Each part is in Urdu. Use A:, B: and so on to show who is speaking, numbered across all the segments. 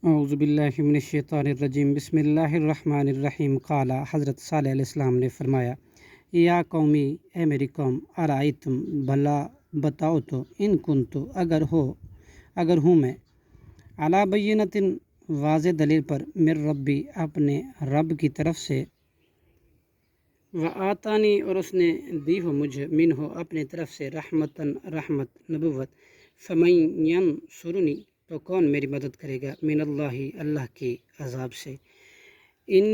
A: اعوذ باللہ من الشیطان الرجیم بسم اللہ الرحمن الرحیم قال حضرت صالح علیہ السلام نے فرمایا، یا قومی، اے میری قوم، ارائیتم، بھلا بتاؤ تو، ان کنتو، اگر ہوں میں، علی بینۃ، واضح دلیل پر، من ربی، اپنے رب کی طرف سے، وآتانی، اور اس نے دی ہو مجھے، منہ، اپنے طرف سے، رحمتاً، رحمت، نبوت، فمن ینصرنی، تو کون میری مدد کرے گا، من اللہ، اللہ کے عذاب سے، ان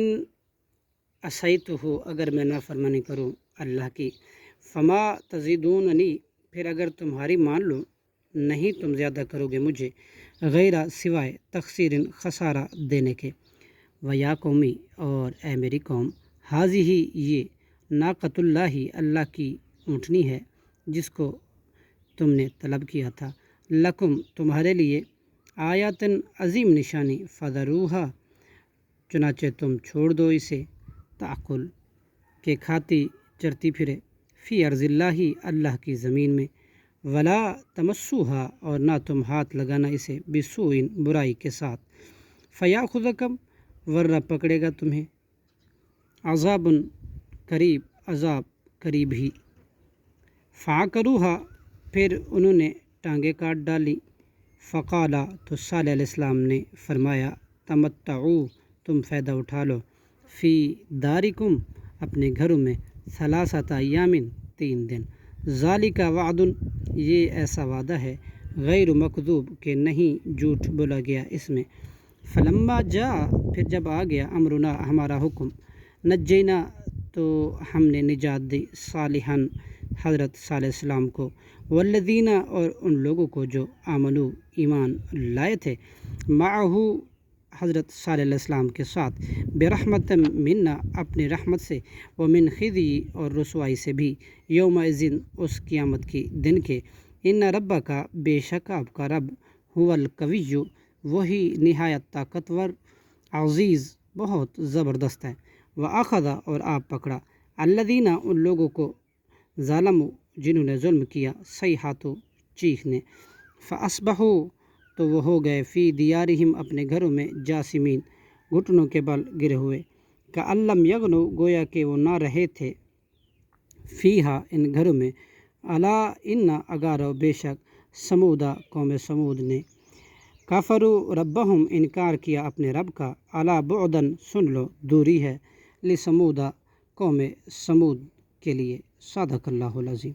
A: عصیتہ، اگر میں نافرمانی کروں اللہ کی، فما تزیدوننی، پھر اگر تمہاری مان لو، نہیں تم زیادہ کرو گے مجھے، غیر، سوائے، تخسیر، خسارہ دینے کے، ویا قومی، اور اے میری قوم، حاضی، یہ، ناقۃ اللہ، اللہ کی اونٹنی ہے، جس کو تم نے طلب کیا تھا، لکم، تمہارے لیے، آیاتن، عظیم نشانی، فذروہا، چنانچہ تم چھوڑ دو اسے، تعقل، کہ کھاتی چرتی پھرے، فی ارض اللہ، اللہ کی زمین میں، ولا تمسوہا، اور نہ تم ہاتھ لگانا اسے، بسوء، برائی کے ساتھ، فیاخذکم، ورنہ پکڑے گا تمہیں، عذاب قریب، عذاب قریب ہی، فعقروہا، پھر انہوں نے ٹانگیں کاٹ ڈالی، فقالا، تو صالح علیہ السلام نے فرمایا، تمتعوا، تم فائدہ اٹھا لو، فی دارکم، اپنے گھروں میں، ثلاثۃ ایام، 3 دن، ذالک وعد، یہ ایسا وعدہ ہے، غیر مکذوب، کہ نہیں جھوٹ بولا گیا اس میں، فلما جاء، پھر جب آ گیا، امرنا، ہمارا حکم، نجینا، تو ہم نے نجات دی، صالحاً، حضرت صالح علیہ السلام کو، والذین، اور ان لوگوں کو جو آمنو، ایمان لائے تھے، معہو، حضرت صالح علیہ السلام کے ساتھ، برحمت منا، اپنی رحمت سے، ومن خزی، اور رسوائی سے بھی، یومئذ، اس قیامت کی دن کے، ان ربک، بے شک آپ کا رب، هو القوی، وہی نہایت طاقتور، عزیز، بہت زبردست ہے، وأخذ، اور آپ پکڑا، الذین، ان لوگوں کو، ظالموا، جنہوں نے ظلم کیا، صیحۃ، چیخ نے، فاصبحوا، تو وہ ہو گئے، فی دیارہم، اپنے گھروں میں، جاسمین، گھٹنوں کے بل گرے ہوئے، کأن لم یغنوا، گویا کہ وہ نہ رہے تھے، فیہا، ان گھروں میں، الا، ان، اگارو، بے شک، سمودا، قوم سمود نے، کفروا ربہم، انکار کیا اپنے رب کا، الا بعدن، سن لو، دوری ہے، لسمودا، قوم سمود کے لیے، صدق اللہ العظیم۔